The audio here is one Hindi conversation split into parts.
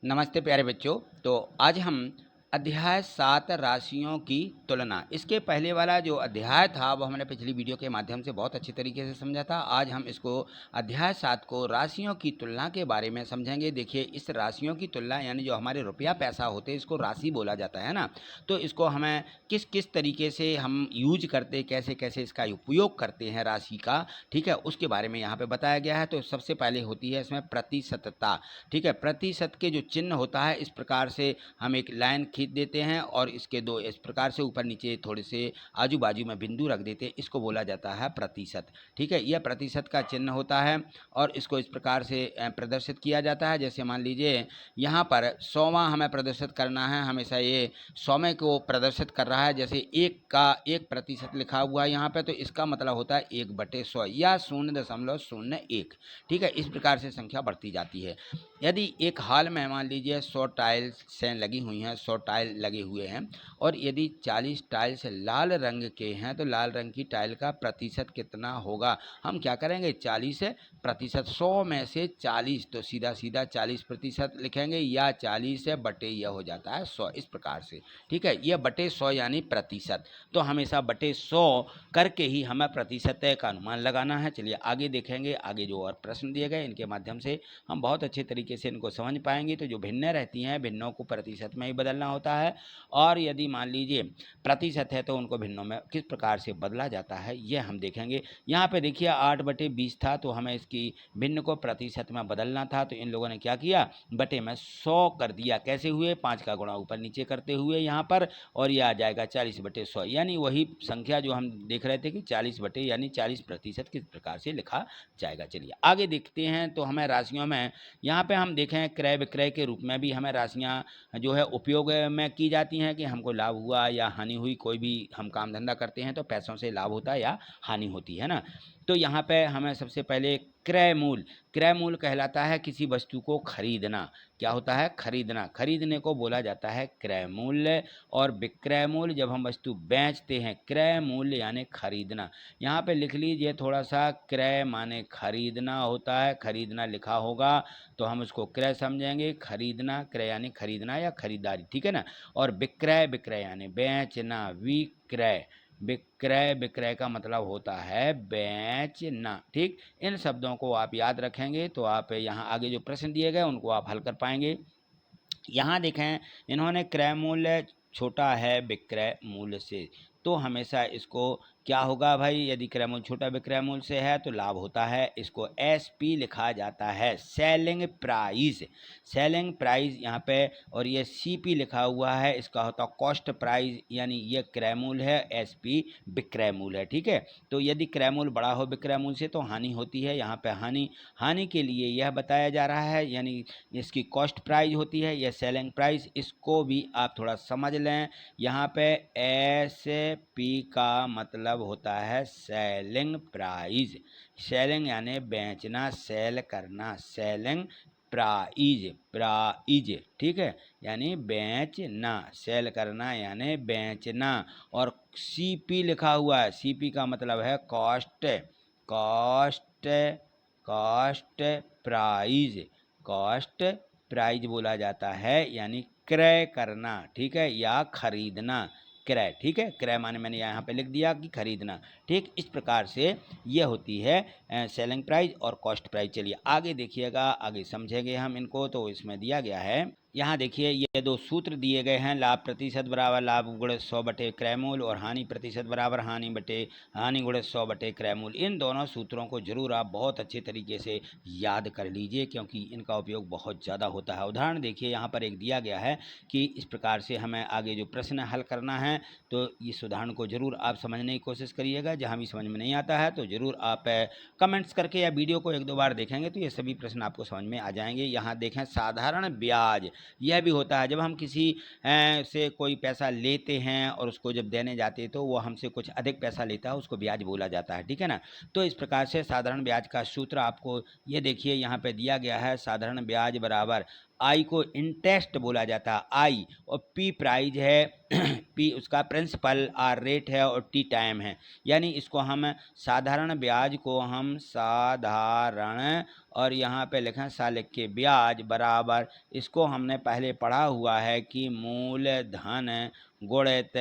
नमस्ते प्यारे बच्चों। तो आज हम अध्याय 7 राशियों की तुलना, इसके पहले वाला जो अध्याय था वो हमने पिछली वीडियो के माध्यम से बहुत अच्छी तरीके से समझा था। आज हम इसको अध्याय 7 को राशियों की तुलना के बारे में समझेंगे। देखिए, इस राशियों की तुलना यानी जो हमारे रुपया पैसा होते हैं इसको राशि बोला जाता है ना। तो इसको हमें किस किस तरीके से हम यूज करते, कैसे कैसे इसका उपयोग करते हैं राशि का, ठीक है, उसके बारे में यहाँ पे बताया गया है। तो सबसे पहले होती है इसमें प्रतिशतता, ठीक है। प्रतिशत के जो चिन्ह होता है इस प्रकार से हम एक लाइन खींच देते हैं और इसके दो इस प्रकार से ऊपर नीचे थोड़े से आजू बाजू में बिंदु रख देते हैं, इसको बोला जाता है प्रतिशत, ठीक है। यह प्रतिशत का चिन्ह होता है और इसको इस प्रकार से प्रदर्शित किया जाता है। जैसे मान लीजिए यहाँ पर 100वां हमें प्रदर्शित करना है, हमेशा ये 100वें को प्रदर्शित कर रहा है। जैसे 1% लिखा हुआ है यहाँ पे, तो इसका मतलब होता है 1/100 या 0.01, ठीक है। इस प्रकार से संख्या बढ़ती जाती है। यदि एक हाल में मान लीजिए 100 टाइल्स लगी हुई हैं, 100 टाइल लगे हुए हैं और यदि 40 टाइल्स लाल रंग के हैं तो लाल रंग की टाइल का प्रतिशत कितना होगा? हम क्या करेंगे, 40%, 100 में से 40, तो सीधा सीधा 40% लिखेंगे या 40 बटे यह हो जाता है 100, इस प्रकार से, ठीक है। यह बटे 100 यानी प्रतिशत, तो हमेशा बटे 100 करके ही हमें प्रतिशत का अनुमान लगाना है। चलिए आगे देखेंगे, आगे जो और प्रश्न दिए गए इनके माध्यम से हम बहुत अच्छे तरीके से इनको समझ पाएंगे। तो जो भिन्न रहती हैं, भिन्नों को प्रतिशत में ही बदलना होता है, और यदि मान लीजिए प्रतिशत है तो उनको भिन्नों में किस प्रकार से बदला जाता है ये हम देखेंगे। यहाँ पे देखिए 8/20 था, तो हमें इसकी भिन्न को प्रतिशत में बदलना था, तो इन लोगों ने क्या किया, बटे में 100 कर दिया। कैसे हुए, 5 का गुणा ऊपर नीचे करते हुए यहाँ पर, और यह आ जाएगा 40/100, यानी वही संख्या जो हम देख रहे थे कि 40 बटे यानी 40% किस प्रकार से लिखा जाएगा। चलिए आगे देखते हैं। तो हमें राशियों में यहाँ पे हम देखें क्रय विक्रय के रूप में भी हमें राशियाँ जो है उपयोग में की जाती हैं कि हमको लाभ हुआ या हानि हुई। कोई भी हम काम धंधा करते हैं तो पैसों से लाभ होता है या हानि होती है ना। तो यहाँ पे हमें सबसे पहले क्रय मूल्य कहलाता है किसी वस्तु को खरीदना। क्या होता है, खरीदना, खरीदने को बोला जाता है क्रय मूल्य। और विक्रय मूल्य जब हम वस्तु बेचते हैं, क्रय मूल्य यानी खरीदना। यहाँ पे लिख लीजिए थोड़ा सा, क्रय माने खरीदना होता है, खरीदना लिखा होगा तो हम उसको क्रय समझेंगे। खरीदना, क्रय यानी खरीदना या खरीदारी, ठीक है ना। और विक्रय यानी बेचना, विक्रय का मतलब होता है बेचना, ठीक। इन शब्दों को आप याद रखेंगे तो आप यहाँ आगे जो प्रश्न दिए गए उनको आप हल कर पाएंगे। यहाँ देखें, इन्होंने क्रय मूल्य छोटा है विक्रय मूल्य से, तो हमेशा इसको क्या होगा भाई, यदि क्रय मूल्य छोटा विक्रय मूल्य से है तो लाभ होता है। इसको SP लिखा जाता है, सेलिंग प्राइस यहाँ पे, और ये CP लिखा हुआ है, इसका होता है कॉस्ट प्राइस, यानी ये क्रय मूल्य है, SP विक्रय मूल्य है, ठीक है। तो यदि क्रय मूल्य बड़ा हो विक्रय मूल्य से तो हानि होती है। यहाँ पे हानि के लिए यह बताया जा रहा है, यानी इसकी कॉस्ट प्राइस होती है, यह सेलिंग प्राइस। इसको भी आप थोड़ा समझ लें। यहाँ पे SP का मतलब होता है सेलिंग प्राइस, सेलिंग यानी बेचना, सेल करना, सेलिंग प्राइज, ठीक है, यानी बेचना, सेल करना यानी बेचना। और CP लिखा हुआ है, CP का मतलब है कॉस्ट प्राइज बोला जाता है, यानी क्रय करना, ठीक है, या खरीदना, क्रय, ठीक है। क्रय माने मैंने यहाँ पे लिख दिया कि खरीदना, ठीक। इस प्रकार से ये होती है सेलिंग प्राइस और कॉस्ट प्राइस। चलिए आगे देखिएगा, आगे समझेंगे हम इनको। तो इसमें दिया गया है, यहाँ देखिए ये दो सूत्र दिए गए हैं, लाभ प्रतिशत बराबर लाभ गुणे 100 बटे क्रय मूल्य, और हानि प्रतिशत बराबर हानि गुणे 100 बटे क्रय मूल्य। इन दोनों सूत्रों को जरूर आप बहुत अच्छे तरीके से याद कर लीजिए, क्योंकि इनका उपयोग बहुत ज़्यादा होता है। उदाहरण देखिए, यहाँ पर एक दिया गया है कि इस प्रकार से हमें आगे जो प्रश्न हल करना है, तो इस उदाहरण को जरूर आप समझने की कोशिश करिएगा। जहाँ भी समझ में नहीं आता है तो जरूर आप कमेंट्स करके या वीडियो को 1-2 बार देखेंगे तो ये सभी प्रश्न आपको समझ में आ जाएंगे। यहाँ देखें, साधारण ब्याज यह भी होता है, जब हम किसी से कोई पैसा लेते हैं और उसको जब देने जाते हैं तो वो हमसे कुछ अधिक पैसा लेता है, उसको ब्याज बोला जाता है, ठीक है ना। तो इस प्रकार से साधारण ब्याज का सूत्र आपको ये देखिए यहाँ पे दिया गया है, साधारण ब्याज बराबर आई को इंटरेस्ट बोला जाता है, आई, और पी प्राइज है, पी उसका प्रिंसिपल, आर रेट है, और टी टाइम है। यानी इसको हम साधारण ब्याज को हम साधारण, और यहाँ पे लिखें सा लिख के, ब्याज बराबर, इसको हमने पहले पढ़ा हुआ है कि मूलधन गुणित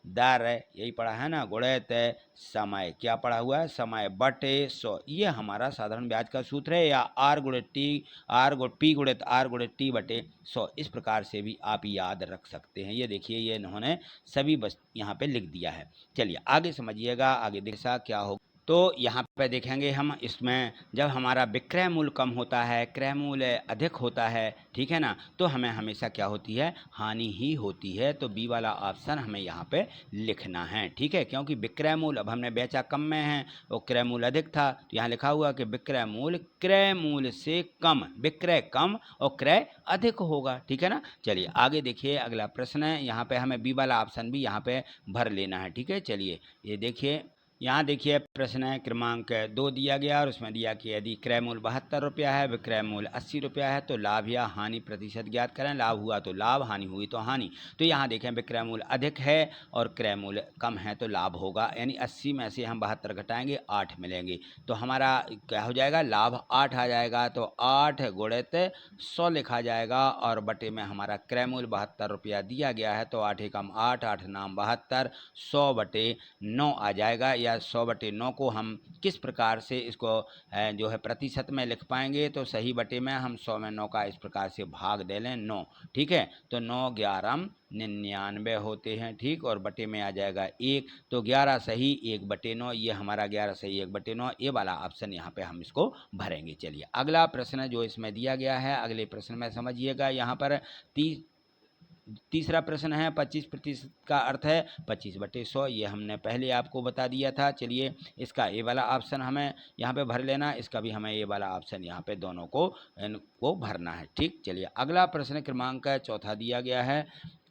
दर, यही पढ़ा है ना, गुणित समय, क्या पढ़ा हुआ है, समय बटे 100। ये हमारा साधारण ब्याज का सूत्र है, या आर गुणित टी, पी गुणित आर गुणित टी बटे 100। इस प्रकार से भी आप याद रख सकते हैं। ये देखिए, ये इन्होंने सभी बस यहाँ पे लिख दिया है। चलिए आगे समझिएगा, आगे देखा क्या होगा। तो यहाँ पे देखेंगे हम, इसमें जब हमारा विक्रय मूल्य कम होता है, क्रय मूल्य अधिक होता है, ठीक है ना, तो हमें हमेशा क्या होती है, हानि ही होती है। तो बी वाला ऑप्शन हमें यहाँ पे लिखना है, ठीक है, क्योंकि विक्रय मूल्य, अब हमने बेचा कम में है और क्रय मूल्य अधिक था, तो यहाँ लिखा हुआ कि विक्रय मूल्य क्रय मूल्य से कम, विक्रय कम और क्रय अधिक होगा, ठीक है ना। चलिए आगे देखिए, अगला प्रश्न है, यहाँ पे हमें बी वाला ऑप्शन भी यहाँ पे भर लेना है, ठीक है। चलिए ये देखिए, यहाँ देखिए प्रश्न है क्रमांक 2 दिया गया, और उसमें दिया कि यदि क्रय मूल्य 72 रुपया है, विक्रय मूल्य 80 रुपया है, तो लाभ या हानि प्रतिशत ज्ञात करें। लाभ हुआ तो लाभ, हानि हुई तो हानि। तो यहाँ देखें, विक्रय मूल्य अधिक है और क्रय मूल्य कम है, तो लाभ होगा, यानी 80 में से हम 72 घटाएंगे, 8 मिलेंगे, तो हमारा क्या हो जाएगा, लाभ 8 आ जाएगा। तो 8 गुणित 100 लिखा जाएगा, और बटे में हमारा क्रय मूल्य 72 रुपया दिया गया है, तो 8 एकम 8, 8 नाम 72, 100 बटे 9 आ जाएगा। या 100 बटे 9 को हम किस प्रकार से इसको जो है प्रतिशत में लिख पाएंगे, तो सही बटे में हम 100 में 9 का इस प्रकार से भाग दे लें, 9, ठीक है। तो 9 11 99 होते हैं, ठीक, और बटे में आ जाएगा 1, तो 11 सही 1 बटे 9, ये हमारा 11 सही 1 बटे 9, ये वाला ऑप्शन यहाँ पे हम इसको भरेंगे। चलिए अगला प्रश्न जो इसमें दिया गया है, अगले प्रश्न में समझिएगा, यहाँ पर तीसरा प्रश्न है, 25% का अर्थ है 25 बटे 100, ये हमने पहले आपको बता दिया था। चलिए इसका ए वाला ऑप्शन हमें यहाँ पे भर लेना, इसका भी हमें ये वाला ऑप्शन यहाँ पे दोनों को इनको भरना है, ठीक। चलिए अगला प्रश्न क्रमांक 4 दिया गया है।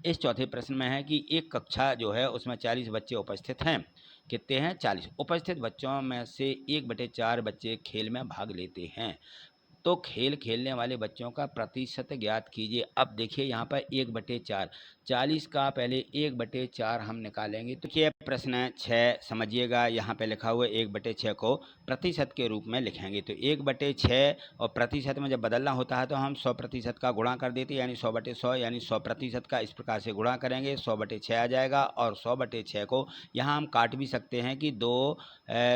इस चौथे प्रश्न में है कि एक कक्षा जो है उसमें 40 बच्चे उपस्थित हैं। कितने हैं, 40। उपस्थित बच्चों में से 1/4 बच्चे खेल में भाग लेते हैं, तो खेल खेलने वाले बच्चों का प्रतिशत ज्ञात कीजिए। अब देखिए यहाँ पर 1/4, 40 का पहले 1/4 हम निकालेंगे, तो देखिए प्रश्न 6 समझिएगा, यहाँ पे लिखा हुआ है 1/6 को प्रतिशत के रूप में लिखेंगे। तो 1/6 और प्रतिशत में जब बदलना होता है तो हम 100% का गुणा कर देते हैं, यानी 100/100, यानी 100% का इस प्रकार से गुणा करेंगे, 100/6 आ जाएगा। और 100/6 को यहाँ हम काट भी सकते हैं कि 2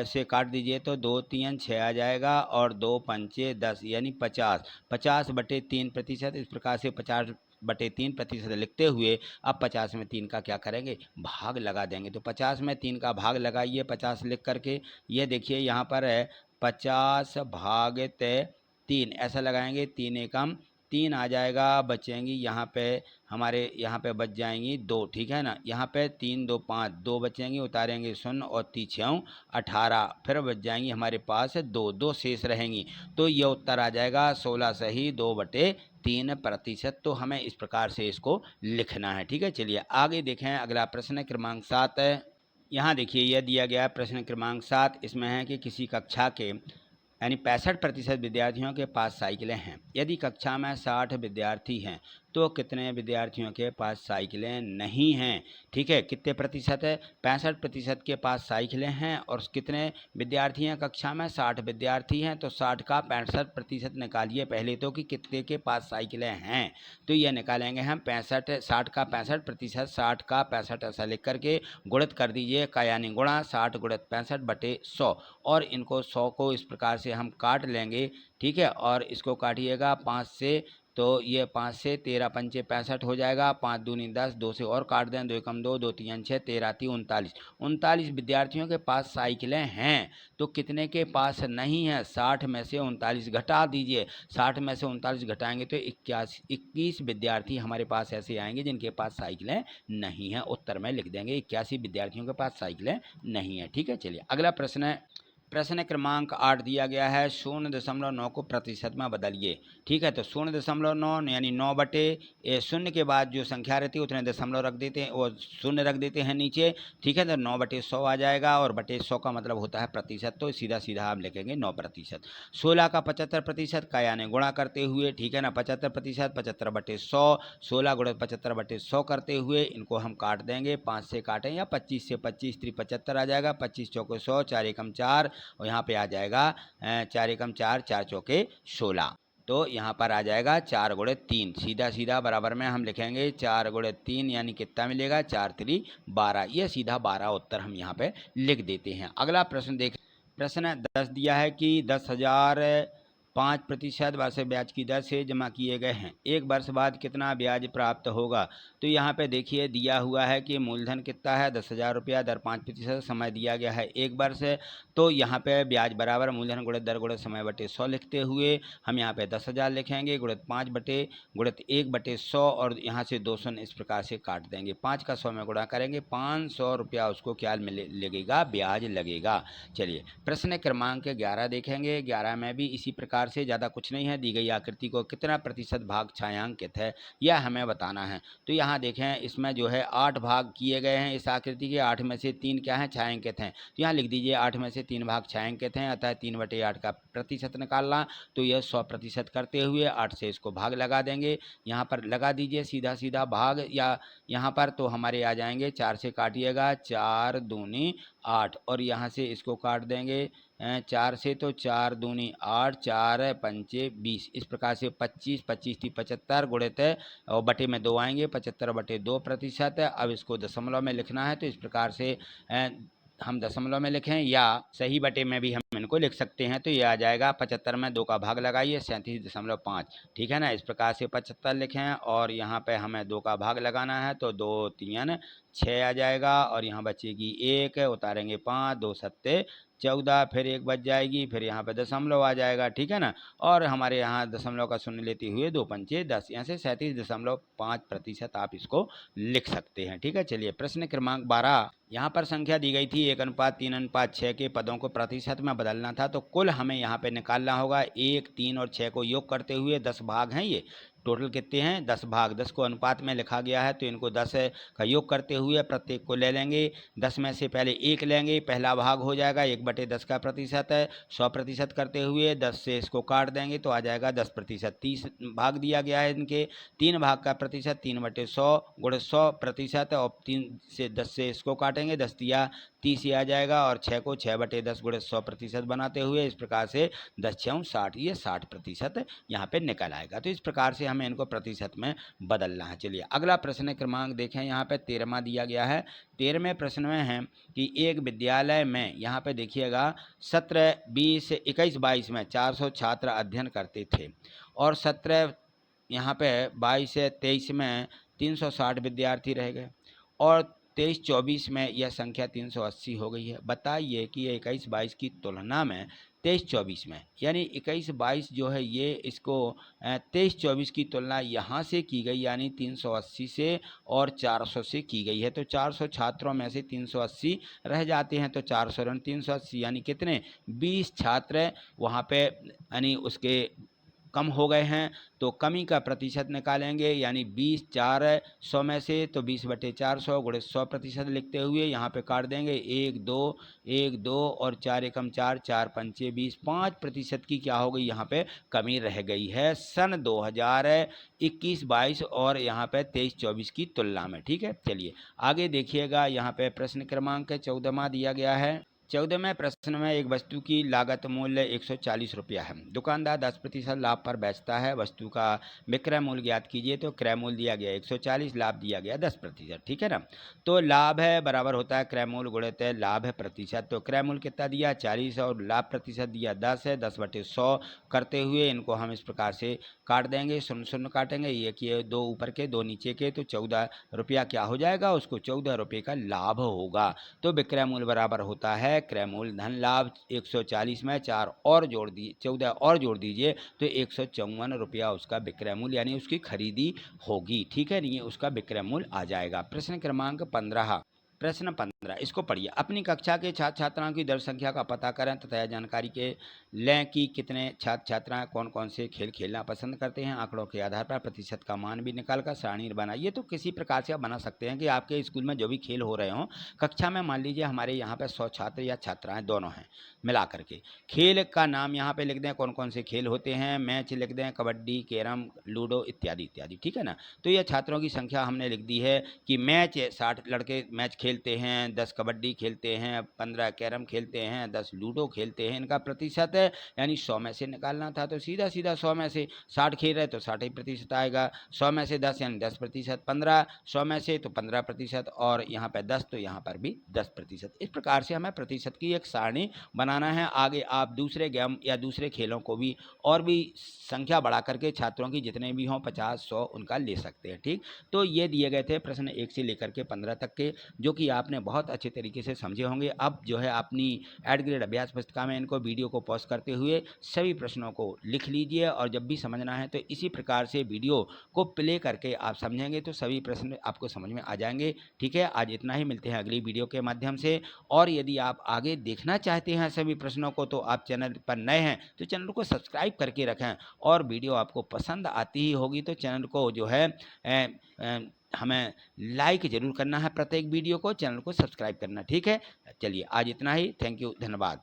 से काट दीजिए, तो 2 3 6 आ जाएगा, और 2 पंचे 10, यानी 50, 50/3%। इस प्रकार से 50/3% लिखते हुए अब 50 में 3 का क्या करेंगे, भाग लगा देंगे। तो 50 में 3 का भाग लगाइए, 50 लिख करके, ये देखिए यहाँ पर है 50 भाग 3, ऐसा लगाएंगे, 3 एकम 3 आ जाएगा, बचेंगी यहाँ पे हमारे, यहाँ पे बच जाएंगी 2, ठीक है ना। यहाँ पे 3 2 5, 2 बचेंगी, उतारेंगे 0, और 3 18, फिर बच जाएंगी हमारे पास 2 शेष रहेंगी। तो ये उत्तर आ जाएगा 16 सही 2/3%। तो हमें इस प्रकार से इसको लिखना है, ठीक है। चलिए आगे देखें, अगला प्रश्न क्रमांक 7 है। यहाँ देखिए यह दिया गया प्रश्न क्रमांक 7, इसमें है कि किसी कक्षा के यानी 65% विद्यार्थियों के पास साइकिलें हैं। यदि कक्षा में 60 विद्यार्थी हैं तो कितने विद्यार्थियों के पास साइकिलें नहीं हैं, ठीक है। कितने प्रतिशत है, 65% के पास साइकिलें हैं, और कितने विद्यार्थी हैं कक्षा में, 60 विद्यार्थी हैं, तो 60 का 65% निकालिए पहले तो कि कितने के पास साइकिलें हैं। तो ये निकालेंगे हम 60 का 65%, 60 का 65 ऐसा लिख करके गुणित कर दीजिए, का यानी गुणा 60 गुणित 65/100, और इनको 100 को इस प्रकार से हम काट लेंगे, ठीक है। और इसको काटिएगा 5 से, तो ये 5 से 13 पंचे 65 हो जाएगा, 5 दूनी 10, 2 से और काट दें, 2 एकम 2, 2 3 6, 13 3 39, 39 विद्यार्थियों के पास साइकिलें हैं। तो कितने के पास नहीं है, 60 में से 39 घटा दीजिए, 60 में से 39 घटाएंगे तो 21 विद्यार्थी हमारे पास ऐसे आएंगे जिनके पास साइकिलें नहीं हैं। उत्तर में लिख देंगे 81 विद्यार्थियों के पास साइकिलें नहीं है, ठीक है। चलिए अगला प्रश्न है, प्रश्न क्रमांक 8 दिया गया है 0.9 को प्रतिशत में बदलिए। ठीक है, तो 0.9 यानी 9 बटे शून्य के बाद जो संख्या रहती है उतने दशमलव रख देते हैं, वो शून्य रख देते हैं नीचे। ठीक है, तो 9/100 आ जाएगा, और बटे 100 का मतलब होता है प्रतिशत, तो सीधा सीधा हम लिखेंगे 9%। 16 का 75% का यानी गुणा करते हुए, ठीक है ना, 75%, 75/100, 16 गुणा 75/100 करते हुए इनको हम काट देंगे, 5 से काटें या 25 से, 25 × 75 आ जाएगा, 25 चौके 100, 4 एकम 4, और यहाँ पे आ जाएगा 4 एकम 4, 4 चौके 16। तो यहाँ पर आ जाएगा 4 × 3, सीधा सीधा बराबर में हम लिखेंगे 4 × 3 यानी कितना मिलेगा, 4 × 3 12। ये सीधा 12 उत्तर हम यहाँ पे लिख देते हैं। अगला प्रश्न देख, प्रश्न 10 दिया है कि 10,000 5% वार्षिक ब्याज की दर से जमा किए गए हैं, एक वर्ष बाद कितना ब्याज प्राप्त होगा। तो यहाँ पे देखिए दिया हुआ है कि मूलधन कितना है 10,000 रुपया, दर 5%, समय दिया गया है 1 वर्ष है। तो यहाँ पे ब्याज बराबर मूलधन गुणित दर गुणित समय बटे 100 लिखते हुए हम यहाँ पे 10,000 लिखेंगे, गुणित 5 बटे गुणित 1/100, और यहाँ से 200 इस प्रकार से काट देंगे। 5 का 100 में गुणा करेंगे, 500 रुपया उसको क्या लगेगा, ब्याज लगेगा। चलिए प्रश्न क्रमांक 11 देखेंगे। 11 में भी इसी प्रकार से, ज़्यादा कुछ नहीं है, दी गई आकृति को कितना प्रतिशत भाग छायांकित है यह हमें बताना है। तो यहाँ देखें इसमें जो है 8 भाग किए गए हैं इस आकृति के, 8 में से 3 क्या हैं, छायांकित हैं। तो यहाँ लिख दीजिए 8 में से 3 भाग छायांकित हैं, अतः 3/8 का प्रतिशत निकालना। तो यह 100% करते हुए 8 से इसको भाग लगा देंगे, यहाँ पर लगा दीजिए सीधा सीधा भाग, या यहाँ पर तो हमारे आ जाएंगे 4 से काटिएगा, 4 दूनी 8, और यहाँ से इसको काट देंगे 4 से, तो 4 दूनी 8, 4 पंचे 20, इस प्रकार से 25, 25 × 75 गुणित और बटे में 2 आएंगे, 75/2%। अब इसको दशमलव में लिखना है, तो इस प्रकार से हम दशमलव में लिखें या सही बटे में भी हम इनको लिख सकते हैं। तो ये आ जाएगा 75 में 2 का भाग लगाइए, 37.5। ठीक है ना, इस प्रकार से 75 लिखें, और यहाँ पे हमें 2 का भाग लगाना है, तो 2 3 6 आ जाएगा, और यहाँ बचेगी 1, उतारेंगे 5, 2 7 14, फिर 1 बच जाएगी, फिर यहाँ पे दशमलव आ जाएगा। ठीक है ना, और हमारे यहाँ दशमलव का शून्य लेते हुए 2 पंचे 10, यहाँ से 37.5% आप इसको लिख सकते हैं। ठीक है, चलिए प्रश्न क्रमांक 12, यहाँ पर संख्या दी गई थी 1:3:6 के पदों को प्रतिशत में बदलना था। तो कुल हमें यहाँ पे निकालना होगा, 1, 3 और 6 को योग करते हुए 10 भाग हैं, ये टोटल कितने हैं, 10 भाग। 10 को अनुपात में लिखा गया है, तो इनको 10 का योग करते हुए प्रत्येक को ले लेंगे। 10 में से पहले 1 लेंगे, पहला भाग हो जाएगा 1/10 का प्रतिशत है, 100% करते हुए 10 से इसको काट देंगे, तो आ जाएगा 10%। 30 भाग दिया गया है इनके, 3 भाग का प्रतिशत 3/100 गुणित 100%, और 3 से 10 से इसको काटेंगे, 10 दिया 30 ही आ जाएगा, और 6 को 6/10 गुणित 100% बनाते हुए इस प्रकार से 10 6 60, ये 60% यहाँ पे निकल आएगा। तो इस प्रकार से हमें इनको प्रतिशत में बदलना है। चलिए अगला प्रश्न क्रमांक देखें, यहाँ पे 13वां दिया गया है। 13वें प्रश्न में है कि एक विद्यालय में, यहाँ पे देखिएगा 17 20 21 22 में 400 छात्र अध्ययन करते थे, और 17 यहाँ पे 22 से 23 में 360 विद्यार्थी रह गए, और 23-24 में यह संख्या 380 हो गई है। बताइए कि ये 21-22 की तुलना में 23-24 में, यानी 21-22 जो है ये इसको 23-24 की तुलना यहाँ से की गई, यानी 380 से और 400 से की गई है। तो 400 छात्रों में से 380 रह जाते हैं, तो 400 × 380 यानी कितने, 20 छात्र वहाँ पे यानी उसके कम हो गए हैं। तो कमी का प्रतिशत निकालेंगे, यानी 20 400 में से, तो 20/400 गुणित 100% लिखते हुए यहाँ पे काट देंगे, 1 2 1 2 और 4 एकम 4, 4 पंचे 20, 5% की क्या हो गई, यहाँ पे कमी रह गई है सन 2021-22 और यहाँ पे 23-24 की तुलना में। ठीक है, चलिए आगे देखिएगा, यहाँ पे प्रश्न क्रमांक 14वां दिया गया है। 14वें प्रश्न में एक वस्तु की लागत मूल्य 140 रुपया है, दुकानदार 10% लाभ पर बेचता है, वस्तु का विक्रय मूल्य ज्ञात कीजिए। तो क्रय मूल्य दिया गया 140, लाभ दिया गया 10%। ठीक है ना, तो लाभ है बराबर होता है क्रय मूल्य गुणित लाभ है प्रतिशत। तो क्रय मूल्य कितना दिया 40 और लाभ प्रतिशत दिया 10 है, 10/100 करते हुए इनको हम इस प्रकार से काट देंगे, 0 काटेंगे, ये किए 2 ऊपर के 2 नीचे के, तो 14 रुपया क्या हो जाएगा, उसको 14 रुपये का लाभ होगा। तो विक्रय मूल्य बराबर होता है क्रय मूल्य धन लाभ। 140 में 4 और जोड़ दिए, 14 और जोड़ दीजिए, तो 154 रुपया उसका विक्रय मूल्य यानी उसकी खरीदी होगी। ठीक है, नहीं उसका विक्रय मूल्य आ जाएगा। प्रश्न क्रमांक 15, प्रश्न इसको पढ़िए। अपनी कक्षा के छात्र छात्राओं की दर संख्या का पता करें तथा यह जानकारी के लें कि कितने छात्र छात्राएं कौन कौन से खेल खेलना पसंद करते हैं। आंकड़ों के आधार पर प्रतिशत का मान भी निकाल कर सारणी बनाइए। तो किसी प्रकार से आप बना सकते हैं कि आपके स्कूल में जो भी खेल हो रहे हों, कक्षा में मान लीजिए हमारे यहाँ पर 100 छात्र या छात्राएँ दोनों हैं मिला करके। खेल का नाम यहाँ पर लिख दें, कौन कौन से खेल होते हैं। मैच लिख दें, कबड्डी, कैरम, लूडो इत्यादि इत्यादि, ठीक है ना। तो यह छात्रों की संख्या हमने लिख दी है कि मैच 60 लड़के मैच खेलते हैं, 10 कबड्डी खेलते हैं, 15 कैरम खेलते हैं, 10 लूडो खेलते हैं। इनका प्रतिशत है यानी 100 में से निकालना था, तो सीधा सीधा 100 में से 60 खेल रहे तो 60 ही प्रतिशत आएगा। 100 में से 10 यानी 10%, 15 100 में से तो 15%, और यहाँ पर 10 तो यहाँ पर भी 10%। इस प्रकार से हमें प्रतिशत की एक सारणी बनाना है। आगे आप दूसरे गेम या दूसरे खेलों को भी और भी संख्या बढ़ा करके छात्रों की जितने भी हों 50, 100 उनका ले सकते हैं, ठीक। तो ये दिए गए थे प्रश्न 1 से लेकर के 15 तक के, जो कि आपने बहुत अच्छे तरीके से समझे होंगे। अब जो है अपनी एड ग्रेड अभ्यास पुस्तिका में इनको वीडियो को पॉज करते हुए सभी प्रश्नों को लिख लीजिए, और जब भी समझना है तो इसी प्रकार से वीडियो को प्ले करके आप समझेंगे तो सभी प्रश्न आपको समझ में आ जाएंगे, ठीक है। आज इतना ही, मिलते हैं अगली वीडियो के माध्यम से। और यदि आप आगे देखना चाहते हैं सभी प्रश्नों को, तो आप चैनल पर नए हैं तो चैनल को सब्सक्राइब करके रखें, और वीडियो आपको पसंद आती ही होगी तो चैनल को जो है हमें लाइक ज़रूर करना है, प्रत्येक वीडियो को, चैनल को सब्सक्राइब करना, ठीक है। चलिए आज इतना ही, थैंक यू, धन्यवाद।